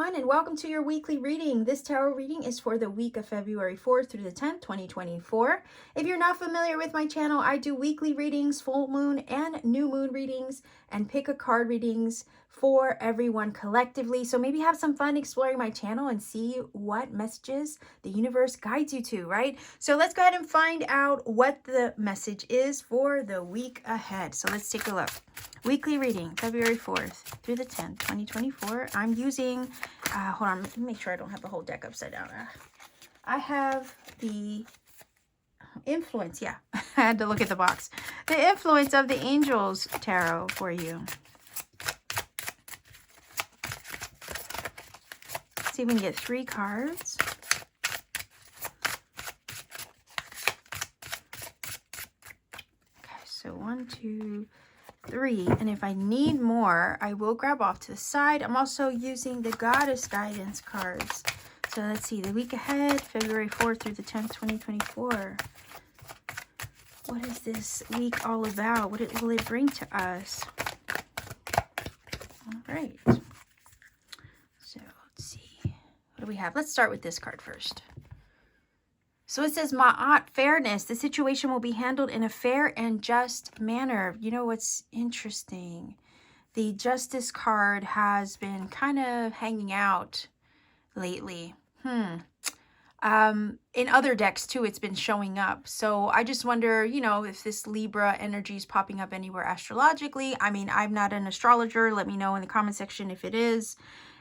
everyone, and welcome to your weekly reading. This tarot reading is for the week of February 4th through the 10th, 2024. If you're not familiar with my channel, I do weekly readings, full moon and new moon readings, and pick a card readings for everyone collectively. So maybe have some fun exploring my channel and see what messages the universe guides you to, right? So let's go ahead and find out what the message is for the week ahead. So let's take a look. Weekly reading, February 4th through the 10th, 2024. I'm using, hold on, let me make sure I don't have the whole deck upside down. I have the influence, yeah, I had to look at the box. The influence of the angels tarot for you. Let's see if we can get 3 cards. Okay, so 1, 2, 3, and if I need more, I will grab off to the side. I'm also using the Goddess Guidance cards. So let's see, the week ahead, February 4th through the 10th, 2024. What is this week all about? What will it bring to us? All right. So let's see. What do we have? Let's start with this card first. So it says, Ma'at, fairness. The situation will be handled in a fair and just manner. You know what's interesting? The Justice card has been kind of hanging out lately. In other decks too, it's been showing up. So I just wonder, you know, if this Libra energy is popping up anywhere astrologically. I mean, I'm not an astrologer. Let me know in the comment section if it is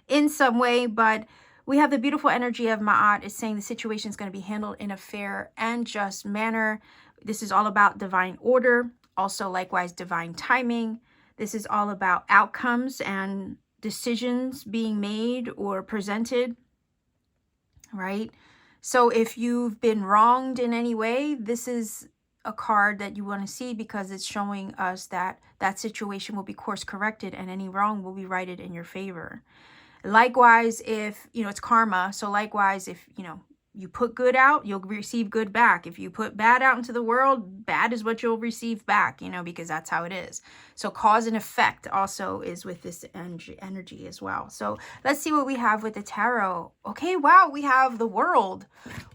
in some way, but we have the beautiful energy of Ma'at. It's saying the situation is going to be handled in a fair and just manner. This is all about divine order. Also, likewise, divine timing. This is all about outcomes and decisions being made or presented, right? So if you've been wronged in any way, this is a card that you want to see because it's showing us that that situation will be course corrected and any wrong will be righted in your favor. Likewise, if, you know, it's karma. So likewise, if, you know, you put good out, you'll receive good back. If you put bad out into the world, bad is what you'll receive back, you know, because that's how it is. So cause and effect also is with this energy as well. So let's see what we have with the tarot. Okay, wow, we have the World.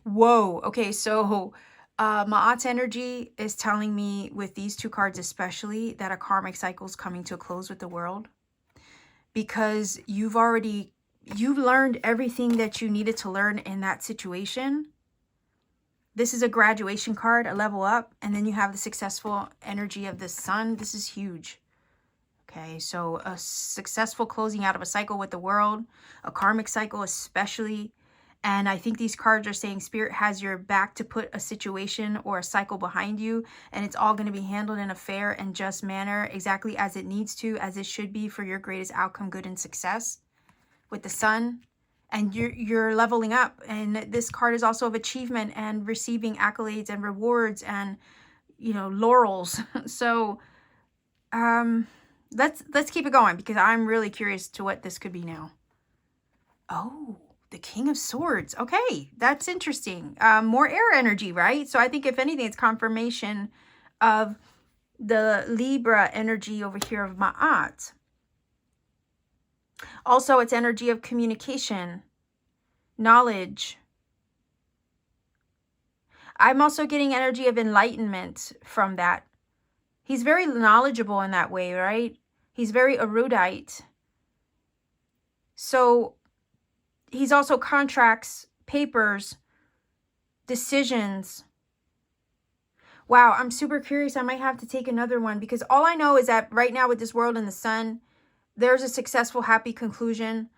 Whoa. Okay, so Ma'at's energy is telling me with these 2 cards especially that a karmic cycle is coming to a close with the World. Because you've learned everything that you needed to learn in that situation. This is a graduation card, a level up, and then you have the successful energy of the Sun. This is huge. Okay, so a successful closing out of a cycle with the World, a karmic cycle especially. And I think these cards are saying Spirit has your back to put a situation or a cycle behind you. And it's all going to be handled in a fair and just manner, exactly as it needs to, as it should be for your greatest outcome, good and success with the Sun. And you're leveling up. And this card is also of achievement and receiving accolades and rewards and, you know, laurels. So let's keep it going because I'm really curious to what this could be now. Oh. The King of Swords. Okay, that's interesting. More air energy, right? So I think if anything, it's confirmation of the Libra energy over here of Ma'at. Also, it's energy of communication, knowledge. I'm also getting energy of enlightenment from that. He's very knowledgeable in that way, right? He's very erudite. So he's also contracts, papers, decisions. Wow, I'm super curious. I might have to take another one because all I know is that right now with this World and the Sun, there's a successful, happy conclusion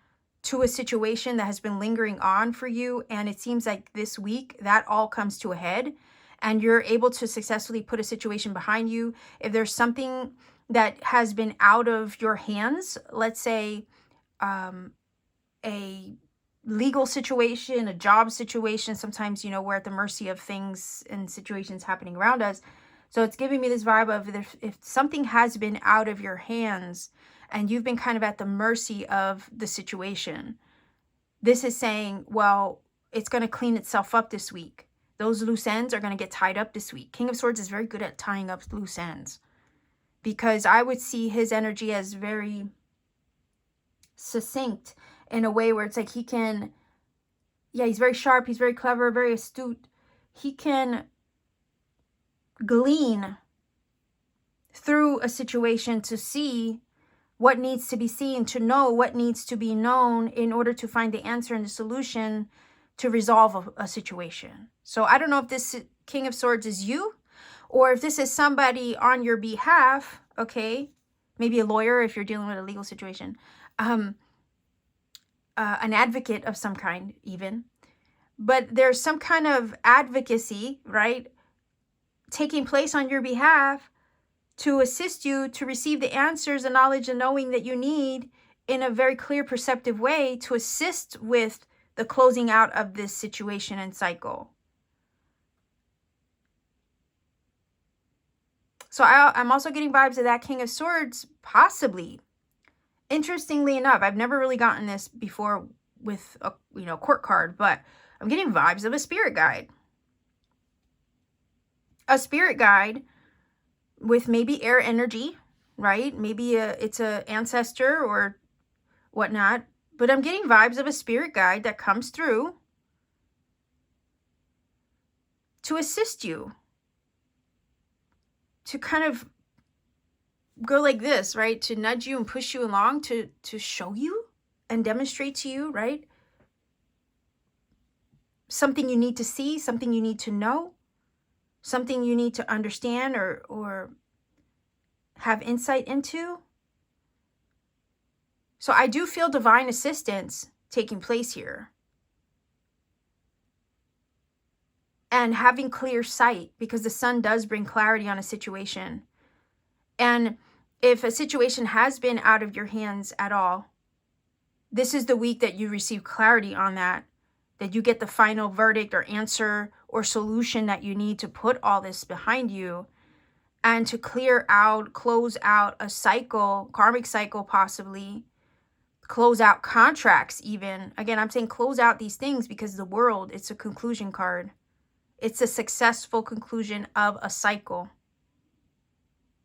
to a situation that has been lingering on for you. And it seems like this week that all comes to a head and you're able to successfully put a situation behind you. If there's something that has been out of your hands, let's say a legal situation, a job situation, sometimes, you know, we're at the mercy of things and situations happening around us. So it's giving me this vibe of if something has been out of your hands and you've been kind of at the mercy of the situation, this is saying, well, it's going to clean itself up this week. Those loose ends are going to get tied up this week. King of Swords is very good at tying up loose ends because I would see his energy as very succinct in a way where it's like he can, yeah, he's very sharp, he's very clever, very astute. He can glean through a situation to see what needs to be seen, to know what needs to be known in order to find the answer and the solution to resolve a situation. So I don't know if this King of Swords is you, or if this is somebody on your behalf, okay? Maybe a lawyer if you're dealing with a legal situation. An advocate of some kind even. But there's some kind of advocacy, right, taking place on your behalf to assist you to receive the answers, the knowledge, and knowing that you need in a very clear, perceptive way to assist with the closing out of this situation and cycle. So I'm also getting vibes of that King of Swords, possibly. Interestingly enough, I've never really gotten this before with a court card, but I'm getting vibes of a spirit guide. A spirit guide with maybe air energy, right? Maybe it's a ancestor or whatnot, but I'm getting vibes of a spirit guide that comes through to assist you, to kind of go like this, right? To nudge you and push you along, to show you and demonstrate to you, right? Something you need to see, something you need to know, something you need to understand or have insight into. So I do feel divine assistance taking place here. And having clear sight, because the sun does bring clarity on a situation. And if a situation has been out of your hands at all, this is the week that you receive clarity on that you get the final verdict or answer or solution that you need to put all this behind you and to clear out, close out a cycle, karmic cycle possibly, close out contracts even. Again, I'm saying close out these things because the world, it's a conclusion card. It's a successful conclusion of a cycle.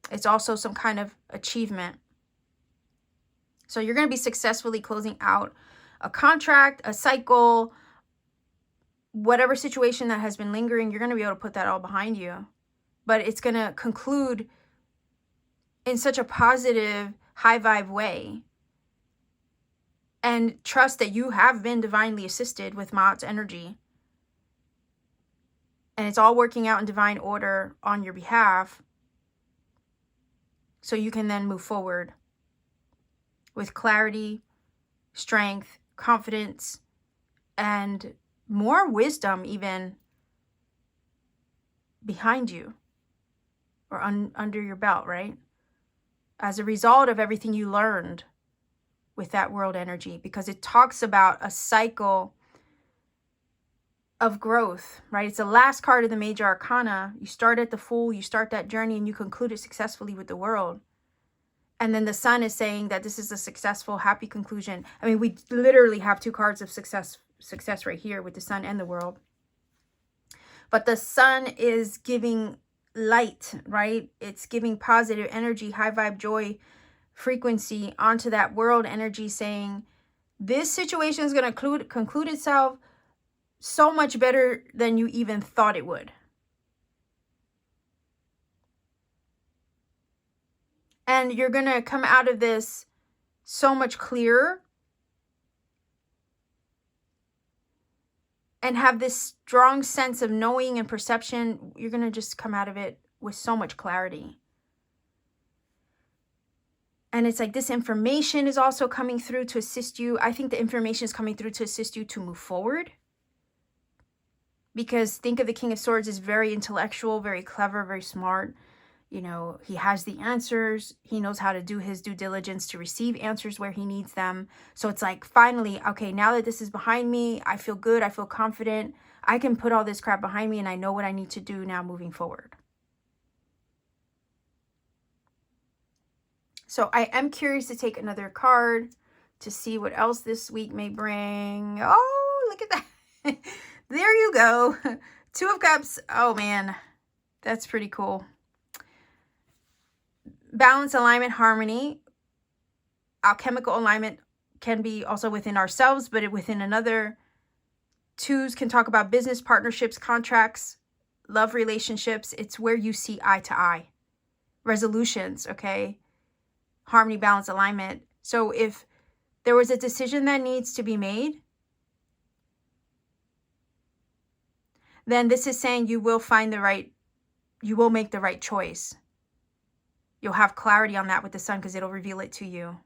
It's also some kind of achievement. So you're going to be successfully closing out a contract, a cycle, whatever situation that has been lingering, you're going to be able to put that all behind you. But it's going to conclude in such a positive, high vibe way. And trust that you have been divinely assisted with Ma'at's energy. And it's all working out in divine order on your behalf. So you can then move forward with clarity, strength, confidence, and more wisdom even behind you or under your belt, right? As a result of everything you learned with that world energy, because it talks about a cycle of growth, right? It's the last card of the major arcana. You start at the Fool, you start that journey, and you conclude it successfully with the world. And then the Sun is saying that this is a successful, happy conclusion. I mean, we literally have two cards of success right here with the Sun and the World. But the Sun is giving light, right? It's giving positive energy, high vibe, joy, frequency onto that world energy, saying this situation is going to conclude itself so much better than you even thought it would. And you're going to come out of this so much clearer and have this strong sense of knowing and perception. You're going to just come out of it with so much clarity. And it's like this information is also coming through to assist you. I think the information is coming through to assist you to move forward. Because think of the King of Swords as very intellectual, very clever, very smart. You know, he has the answers. He knows how to do his due diligence to receive answers where he needs them. So it's like, finally, okay, now that this is behind me, I feel good. I feel confident. I can put all this crap behind me and I know what I need to do now moving forward. So I am curious to take another card to see what else this week may bring. Oh, look at that. There you go. Two of Cups. Oh, man. That's pretty cool. Balance, alignment, harmony, alchemical alignment, can be also within ourselves, but within another. Twos can talk about business partnerships, contracts, love relationships. It's where you see eye to eye. Resolutions, okay? Harmony, balance, alignment. So if there was a decision that needs to be made, then this is saying you will make the right choice. You'll have clarity on that with the sun because it'll reveal it to you.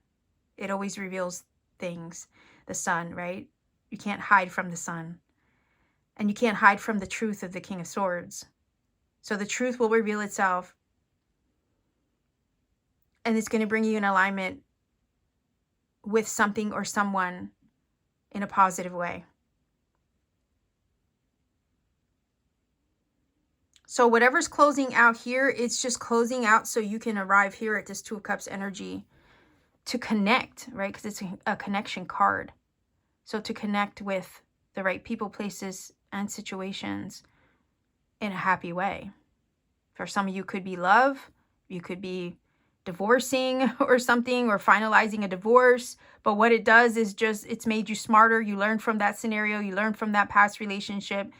It always reveals things, the sun, right? You can't hide from the sun. And you can't hide from the truth of the King of Swords. So the truth will reveal itself. And it's going to bring you in alignment with something or someone in a positive way. So whatever's closing out here, it's just closing out so you can arrive here at this Two of Cups energy to connect, right? Because it's a connection card. So to connect with the right people, places, and situations in a happy way. For some of you, could be love. You could be divorcing or something, or finalizing a divorce. But what it does is just, it's made you smarter. You learned from that scenario. You learned from that past relationship.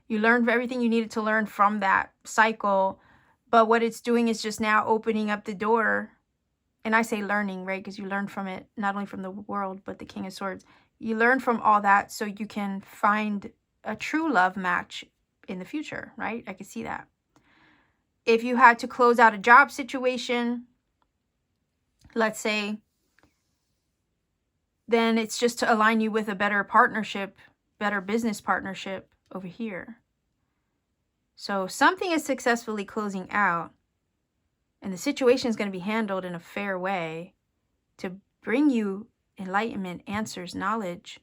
You learned everything you needed to learn from that cycle. But what it's doing is just now opening up the door. And I say learning, right? Because you learn from it, not only from the world, but the King of Swords. You learn from all that so you can find a true love match in the future, right? I can see that. If you had to close out a job situation, let's say, then it's just to align you with a better partnership, better business partnership over here. So something is successfully closing out, and the situation is going to be handled in a fair way to bring you enlightenment, answers, knowledge,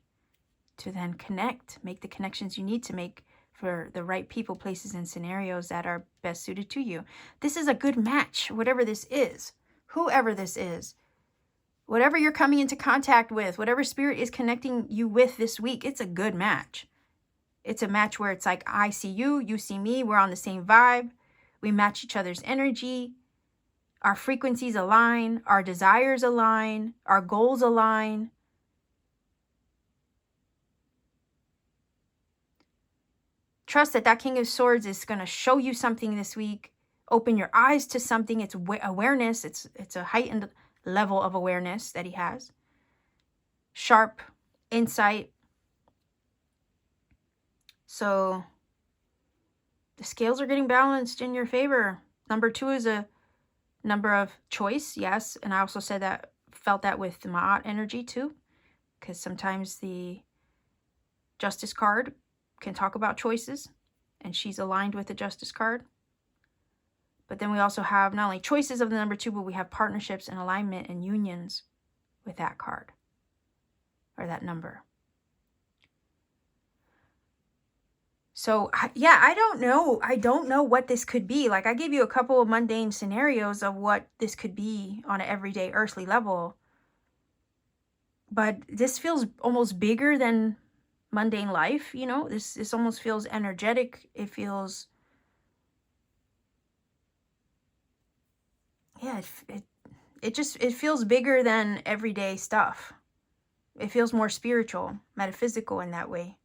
to then connect, make the connections you need to make for the right people, places, and scenarios that are best suited to you. This is a good match, whatever this is, whoever this is, whatever you're coming into contact with, whatever spirit is connecting you with this week, it's a good match. It's a match where it's like, I see you, you see me, we're on the same vibe, we match each other's energy, our frequencies align, our desires align, our goals align. Trust that that King of Swords is going to show you something this week. Open your eyes to something. It's awareness. It's a heightened level of awareness that he has. Sharp insight. So the scales are getting balanced in your favor. Number 2 is a number of choice, yes. And I also said that, felt that with the Ma'at energy too. Because sometimes the Justice card can talk about choices, and she's aligned with the Justice card. But then we also have not only choices of the number 2, but we have partnerships and alignment and unions with that card or that number. So yeah, I don't know what this could be. Like, I gave you a couple of mundane scenarios of what this could be on an everyday earthly level, but this feels almost bigger than mundane life. You know, this almost feels energetic. It feels, yeah, it feels bigger than everyday stuff. It feels more spiritual, metaphysical in that way.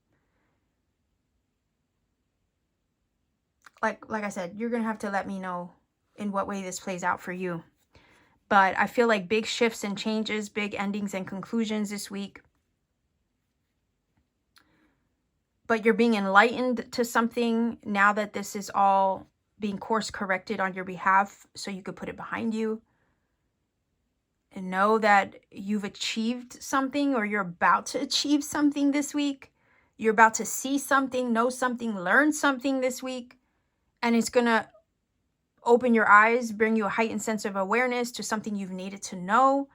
Like I said, you're gonna have to let me know in what way this plays out for you. But I feel like big shifts and changes, big endings and conclusions this week. But you're being enlightened to something now that this is all being course corrected on your behalf, so you could put it behind you. And know that you've achieved something, or you're about to achieve something this week. You're about to see something, know something, learn something this week. And it's going to open your eyes, bring you a heightened sense of awareness to something you've needed to know,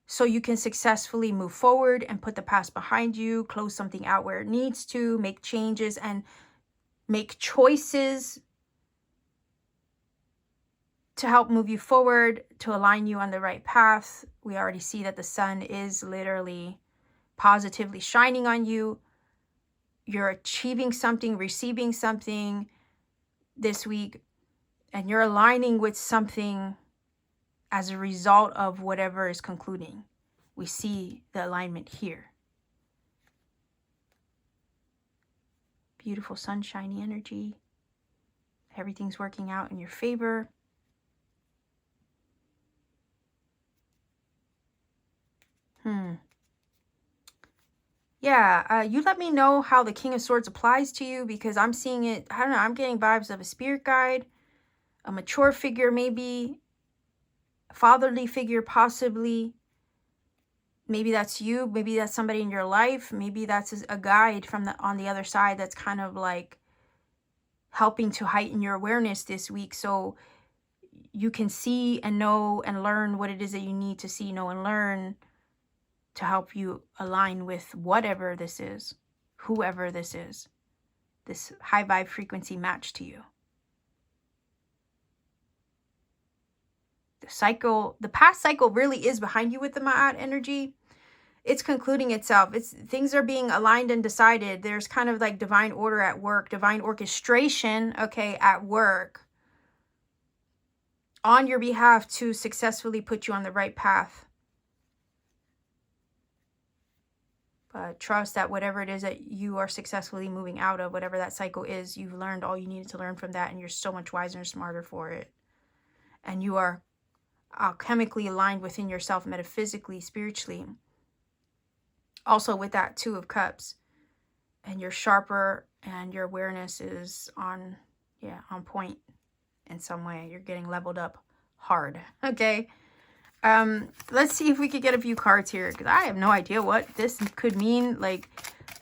so you can successfully move forward and put the past behind you, close something out where it needs to, make changes and make choices to help move you forward, to align you on the right path. We already see that the sun is literally positively shining on you. You're achieving something, receiving something this week, and you're aligning with something as a result of whatever is concluding. we see the alignment here. Beautiful sunshiny energy. Everything's working out in your favor. Yeah, you let me know how the King of Swords applies to you, because I'm seeing it, I don't know, I'm getting vibes of a spirit guide, a mature figure maybe, a fatherly figure possibly. Maybe that's you, maybe that's somebody in your life, maybe that's a guide from on the other side that's kind of like helping to heighten your awareness this week, so you can see and know and learn what it is that you need to see, know, and learn to help you align with whatever this is, whoever this is, this high vibe frequency match to you. The cycle, the past cycle really is behind you with the Ma'at energy. It's concluding itself. Things are being aligned and decided. There's kind of like divine order at work, divine orchestration, okay, at work on your behalf to successfully put you on the right path. But trust that whatever it is that you are successfully moving out of, whatever that cycle is, you've learned all you needed to learn from that, and you're so much wiser and smarter for it. And you are chemically aligned within yourself, metaphysically, spiritually. Also with that Two of Cups. And you're sharper, and your awareness is on point in some way. You're getting leveled up hard, okay? Let's see if we could get a few cards here, because I have no idea what this could mean. Like,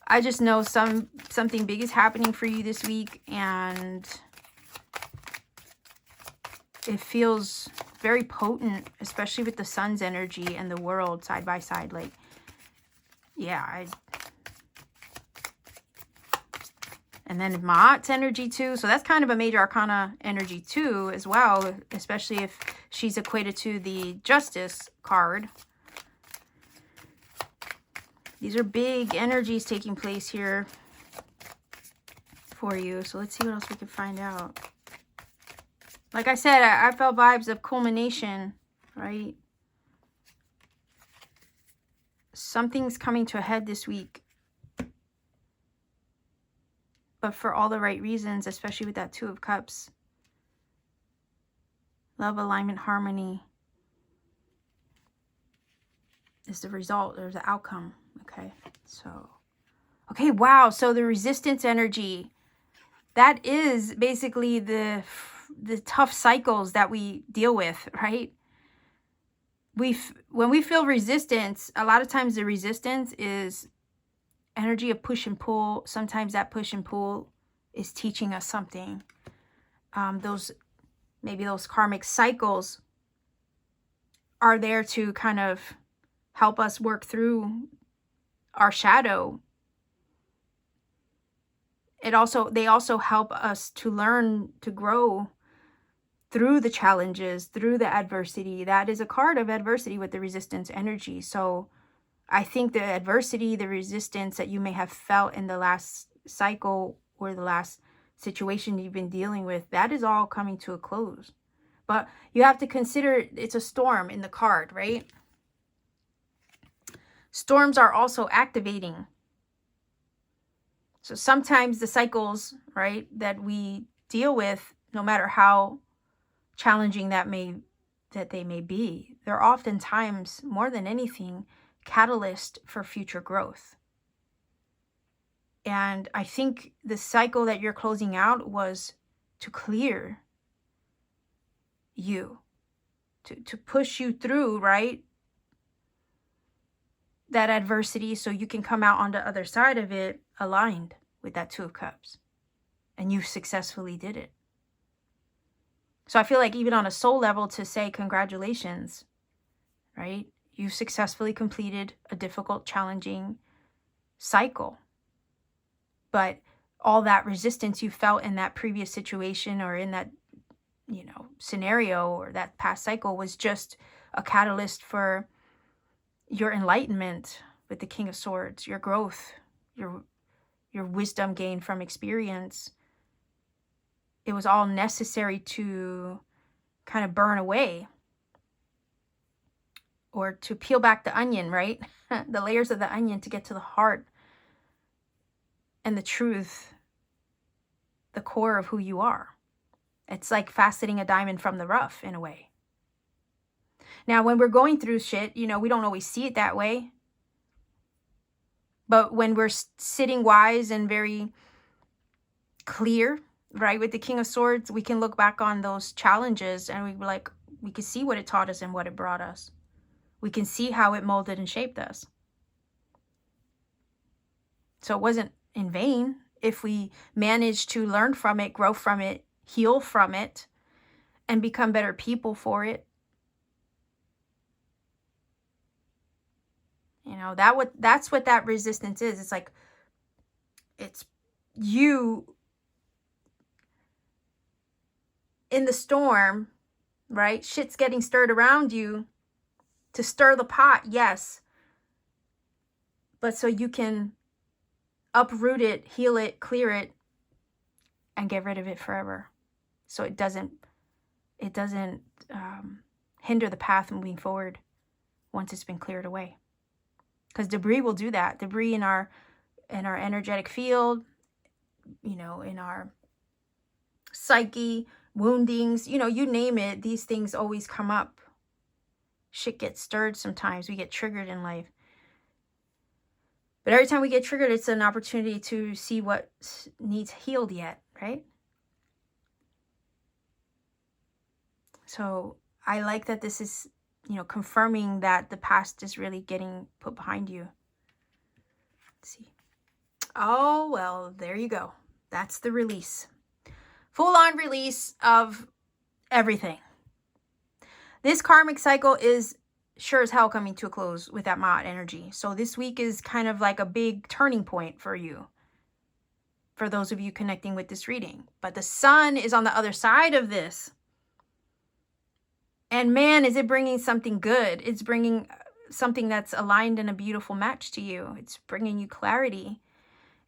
I just know something big is happening for you this week, and it feels very potent, especially with the sun's energy and the world side by side. Like, yeah, and then Ma'at's energy too. So that's kind of a major arcana energy too as well, especially if she's equated to the Justice card. These are big energies taking place here for you. So let's see what else we can find out. Like I said, I felt vibes of culmination, right? Something's coming to a head this week. But for all the right reasons, especially with that Two of Cups. Love, alignment, harmony is the result or the outcome. Okay, so, okay, wow. So the resistance energy, that is basically the tough cycles that we deal with, right? When we feel resistance, a lot of times the resistance is energy of push and pull. Sometimes that push and pull is teaching us something. Maybe those karmic cycles are there to kind of help us work through our shadow. They also help us to learn to grow through the challenges, through the adversity. That is a card of adversity with the resistance energy. So I think the adversity, the resistance that you may have felt in the last cycle or the last situation you've been dealing with, that is all coming to a close. But you have to consider it's a storm in the card, right? Storms are also activating. So sometimes the cycles, right, that we deal with, no matter how challenging that they may be, they're oftentimes, more than anything, catalyst for future growth. And I think the cycle that you're closing out was to clear you, to push you through, right, that adversity, so you can come out on the other side of it aligned with that Two of Cups. And you successfully did it. So I feel like even on a soul level, to say congratulations, right? You successfully completed a difficult, challenging cycle. But all that resistance you felt in that previous situation or in that, scenario or that past cycle was just a catalyst for your enlightenment with the King of Swords, your growth, your wisdom gained from experience. It was all necessary to kind of burn away or to peel back the onion, right? The layers of the onion to get to the heart and the truth, the core of who you are. It's like faceting a diamond from the rough in a way. Now, when we're going through shit, you know, we don't always see it that way. But when we're sitting wise and very clear, right, with the King of Swords, we can look back on those challenges and we can see what it taught us and what it brought us. We can see how it molded and shaped us. So it wasn't in vain if we managed to learn from it, grow from it, heal from it, and become better people for it. You know, that's what that resistance is. It's like, it's you in the storm, right? Shit's getting stirred around you to stir the pot, yes. But so you can uproot it, heal it, clear it, and get rid of it forever. So it doesn't hinder the path moving forward once it's been cleared away. Because debris will do that. Debris in our energetic field, you know, in our psyche, woundings, you know, you name it, these things always come up. Shit gets stirred sometimes. We get triggered in life. But every time we get triggered, it's an opportunity to see what needs healed yet, right? So I like that this is, you know, confirming that the past is really getting put behind you. Let's see. Oh, well, there you go. That's the release. Full-on release of everything. This karmic cycle is sure as hell coming to a close with that Ma'at energy. So this week is kind of like a big turning point for you, for those of you connecting with this reading. But the sun is on the other side of this. And man, is it bringing something good. It's bringing something that's aligned in a beautiful match to you. It's bringing you clarity.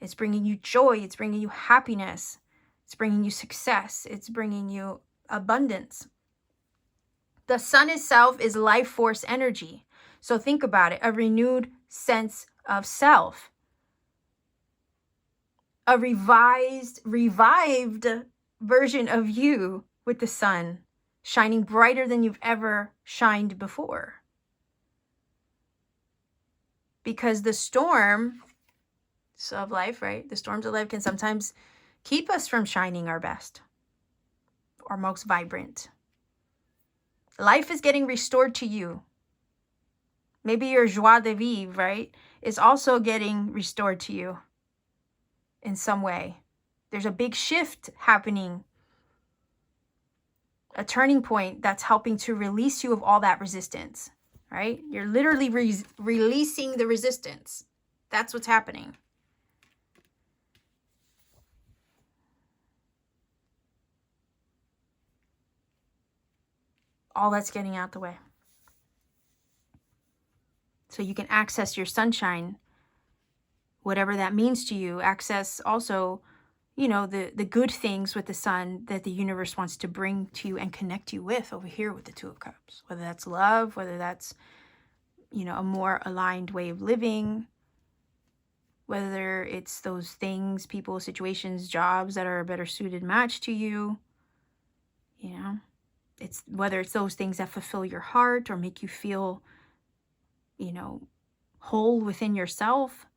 It's bringing you joy. It's bringing you happiness. It's bringing you success. It's bringing you abundance. The sun itself is life force energy. So think about it. A renewed sense of self. A revived version of you with the sun shining brighter than you've ever shined before. Because the storms of life, right? The storms of life can sometimes keep us from shining our best or most vibrant. Life is getting restored to you. Maybe your joie de vivre, right, is also getting restored to you in some way. There's a big shift happening. A turning point that's helping to release you of all that resistance, right? You're literally releasing the resistance. That's what's happening. All that's getting out the way. So you can access your sunshine, whatever that means to you. Access also, you know, the good things with the sun that the universe wants to bring to you and connect you with over here with the Two of Cups. Whether that's love, whether that's, you know, a more aligned way of living, whether it's those things, people, situations, jobs that are a better suited match to you, you know. It's whether it's those things that fulfill your heart or make you feel, you know, whole within yourself.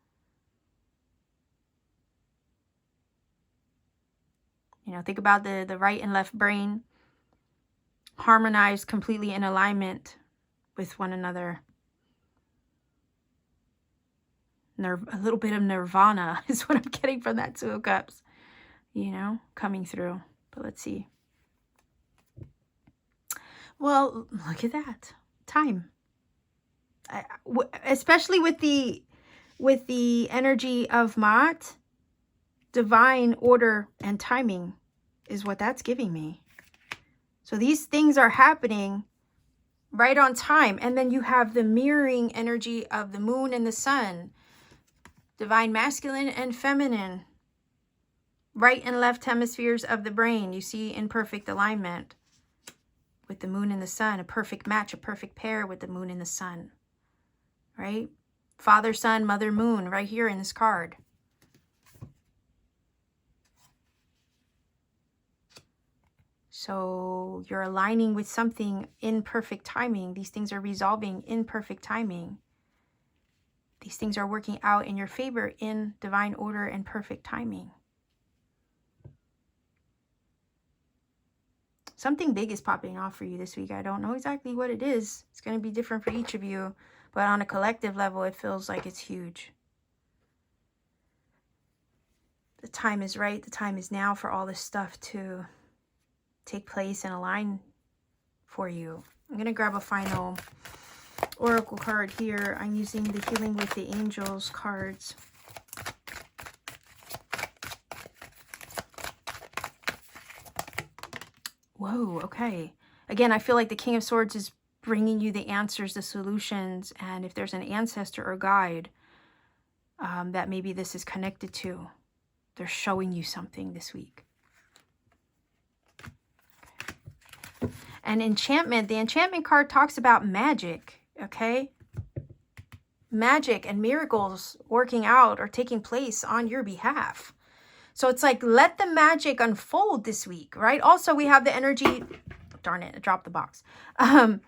You know, think about the right and left brain harmonized completely in alignment with one another. A little bit of nirvana is what I'm getting from that Two of Cups, you know, coming through. But let's see. Well, look at that. Time. Especially with the energy of Ma'at, divine order and timing is what that's giving me. So these things are happening right on time. And then you have the mirroring energy of the moon and the sun, divine masculine and feminine, right and left hemispheres of the brain, you see, in perfect alignment. with the moon and the sun, a perfect match, a perfect pair with the moon and the sun, right? Father, sun, mother, moon, right here in this card. So you're aligning with something in perfect timing. These things are resolving in perfect timing. These things are working out in your favor in divine order and perfect timing. Something big is popping off for you this week. I don't know exactly what it is. It's going to be different for each of you. But on a collective level, it feels like it's huge. The time is right. The time is now for all this stuff to take place and align for you. I'm going to grab a final oracle card here. I'm using the Healing with the Angels cards. Whoa, okay. Again, I feel like the King of Swords is bringing you the answers, the solutions, and if there's an ancestor or guide that maybe this is connected to, they're showing you something this week. Okay. And enchantment, the enchantment card talks about magic, okay? Magic and miracles working out or taking place on your behalf. So it's like, let the magic unfold this week, right? Also, we have the energy, darn it, I dropped the box. I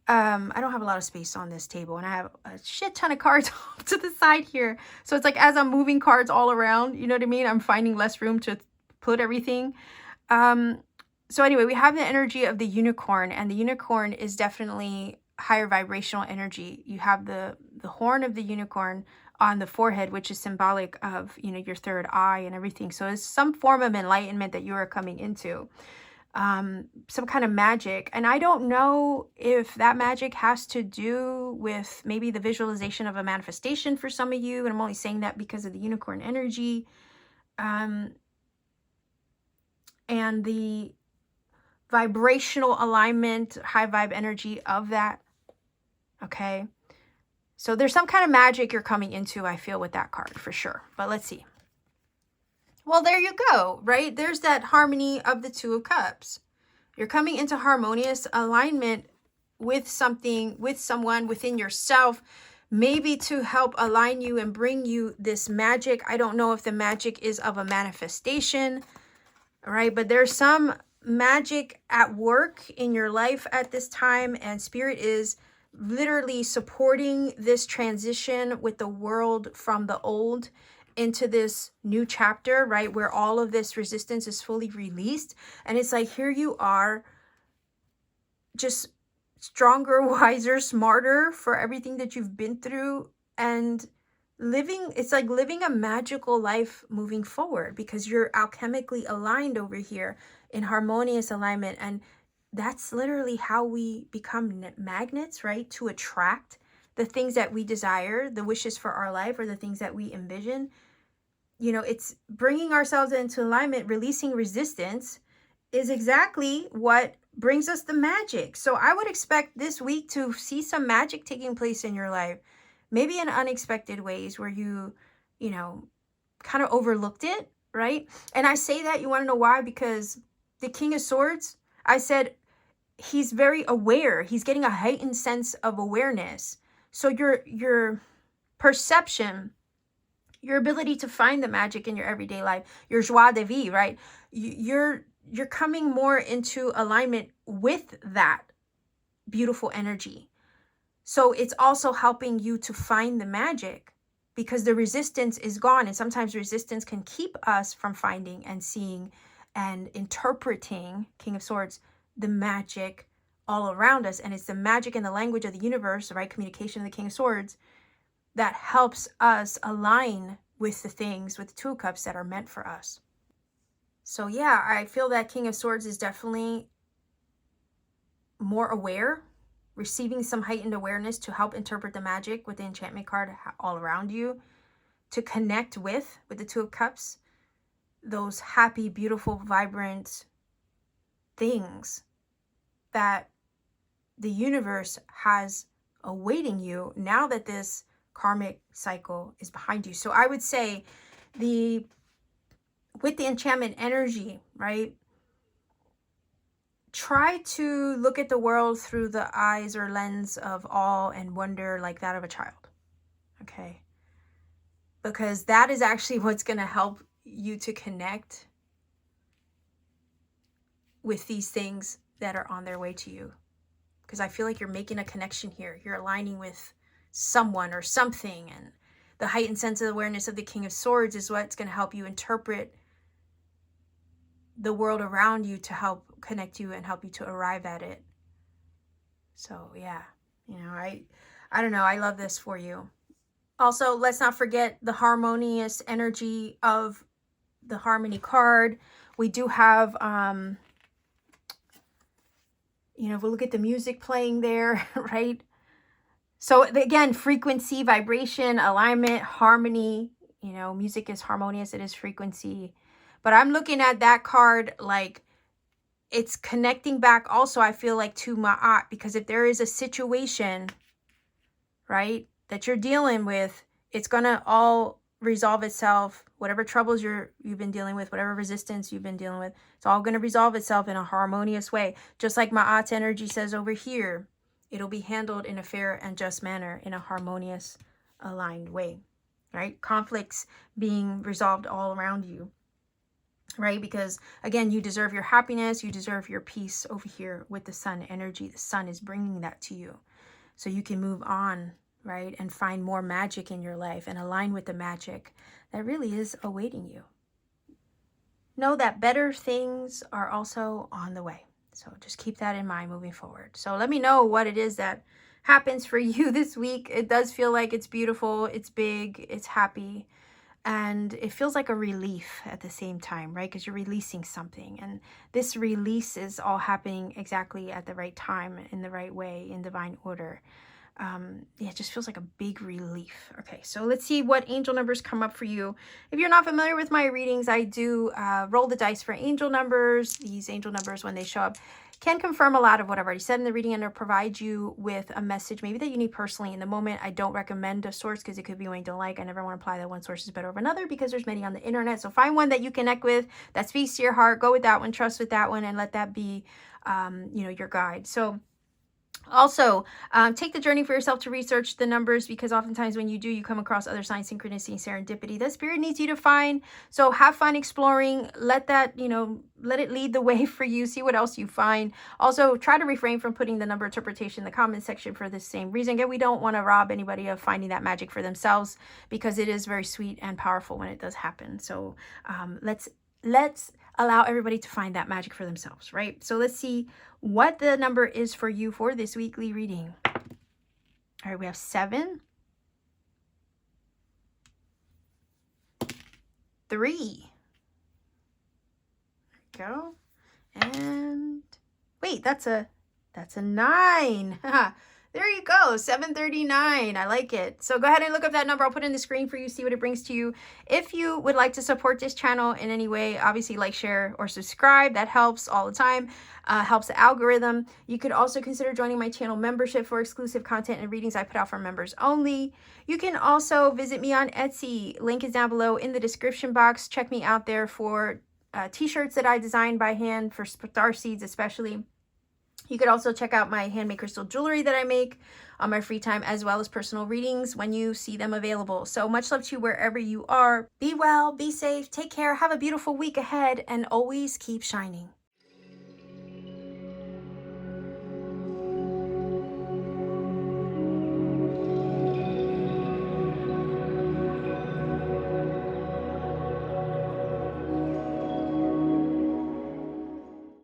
don't have a lot of space on this table, and I have a shit ton of cards off to the side here. So it's like, as I'm moving cards all around, you know what I mean? I'm finding less room to put everything. So anyway, we have the energy of the unicorn, and the unicorn is definitely higher vibrational energy. You have the horn of the unicorn on the forehead, which is symbolic of, you know, your third eye and everything. So it's some form of enlightenment that you are coming into, some kind of magic. And I don't know if that magic has to do with maybe the visualization of a manifestation for some of you. And I'm only saying that because of the unicorn energy, and the vibrational alignment, high vibe energy of that. Okay. So there's some kind of magic you're coming into, I feel, with that card for sure. But let's see. Well, there you go, right? There's that harmony of the Two of Cups. You're coming into harmonious alignment with something, with someone, within yourself, maybe to help align you and bring you this magic. I don't know if the magic is of a manifestation, right? But there's some magic at work in your life at this time, and Spirit is literally supporting this transition with the world from the old into this new chapter, right? Where all of this resistance is fully released. And it's like, here you are, just stronger, wiser, smarter for everything that you've been through, and living, it's like living a magical life moving forward, because you're alchemically aligned over here in harmonious alignment. And that's literally how we become magnets, right? To attract the things that we desire, the wishes for our life, or the things that we envision. You know, it's bringing ourselves into alignment, releasing resistance is exactly what brings us the magic. So I would expect this week to see some magic taking place in your life, maybe in unexpected ways where you know, kind of overlooked it, right? And I say that, you want to know why? Because the King of Swords, I said, he's very aware. He's getting a heightened sense of awareness. So your perception, your ability to find the magic in your everyday life, your joie de vivre, right? You're coming more into alignment with that beautiful energy. So it's also helping you to find the magic, because the resistance is gone. And sometimes resistance can keep us from finding and seeing and interpreting, King of Swords, the magic all around us. And it's the magic in the language of the universe, the right communication of the King of Swords, that helps us align with the things, with the Two of Cups, that are meant for us. So yeah, I feel that King of Swords is definitely more aware, receiving some heightened awareness to help interpret the magic with the enchantment card all around you, to connect with the Two of Cups, those happy, beautiful, vibrant things that the universe has awaiting you now that this karmic cycle is behind you. So I would say with the enchantment energy, right? try to look at the world through the eyes or lens of awe and wonder like that of a child. Okay. Because that is actually what's going to help you to connect with these things that are on their way to you. Because I feel like you're making a connection here. You're aligning with someone or something. And the heightened sense of awareness of the King of Swords is what's going to help you interpret the world around you to help connect you and help you to arrive at it. So yeah, you know, I don't know. I love this for you. Also, let's not forget the harmonious energy of the Harmony card. We do have, you know, if we look at the music playing there, right? So again, frequency, vibration, alignment, harmony, you know, music is harmonious, it is frequency. But I'm looking at that card like it's connecting back also, I feel like, to Ma'at, because if there is a situation, right, that you're dealing with, it's going to all resolve itself. Whatever troubles you've been dealing with, whatever resistance you've been dealing with, it's all going to resolve itself in a harmonious way. Just like Ma'at's energy says over here, it'll be handled in a fair and just manner, in a harmonious, aligned way, right? Conflicts being resolved all around you, right? Because again, you deserve your happiness, you deserve your peace over here with the sun energy. The sun is bringing that to you so you can move on, right? And find more magic in your life and align with the magic that really is awaiting you. Know that better things are also on the way. So just keep that in mind moving forward. So let me know what it is that happens for you this week. It does feel like it's beautiful, it's big, it's happy. And it feels like a relief at the same time, right? Because you're releasing something. And this release is all happening exactly at the right time, in the right way, in divine order. Yeah, it just feels like a big relief. Okay, so let's see what angel numbers come up for you. If you're not familiar with my readings, I do roll the dice for angel numbers. These angel numbers, when they show up, can confirm a lot of what I've already said in the reading and or provide you with a message maybe that you need personally in the moment. I don't recommend a source because it could be one you don't like. I never want to imply that one source is better over another because there's many on the internet. So find one that you connect with, that speaks to your heart. Go with that one, trust with that one, and let that be, you know, your guide. So also, take the journey for yourself to research the numbers, because oftentimes when you do, you come across other signs, synchronicity, serendipity that spirit needs you to find. So have fun exploring. Let that, you know, let it lead the way for you. See what else you find. Also, try to refrain from putting the number interpretation in the comment section for the same reason. Again, we don't want to rob anybody of finding that magic for themselves, because it is very sweet and powerful when it does happen. So let's allow everybody to find that magic for themselves, right? So let's see what the number is for you for this weekly reading. All right, we have 7, 3. There we go. And wait, that's a 9. There you go, 739. I like it. So go ahead and look up that number. I'll put it in the screen for you, see what it brings to you. If you would like to support this channel in any way, obviously like, share, or subscribe. That helps all the time, helps the algorithm. You could also consider joining my channel membership for exclusive content and readings I put out for members only. You can also visit me on Etsy. Link is down below in the description box. Check me out there for t-shirts that I designed by hand for Starseeds especially. You could also check out my handmade crystal jewelry that I make on my free time, as well as personal readings when you see them available. So much love to you wherever you are. Be well, be safe, take care, have a beautiful week ahead, and always keep shining.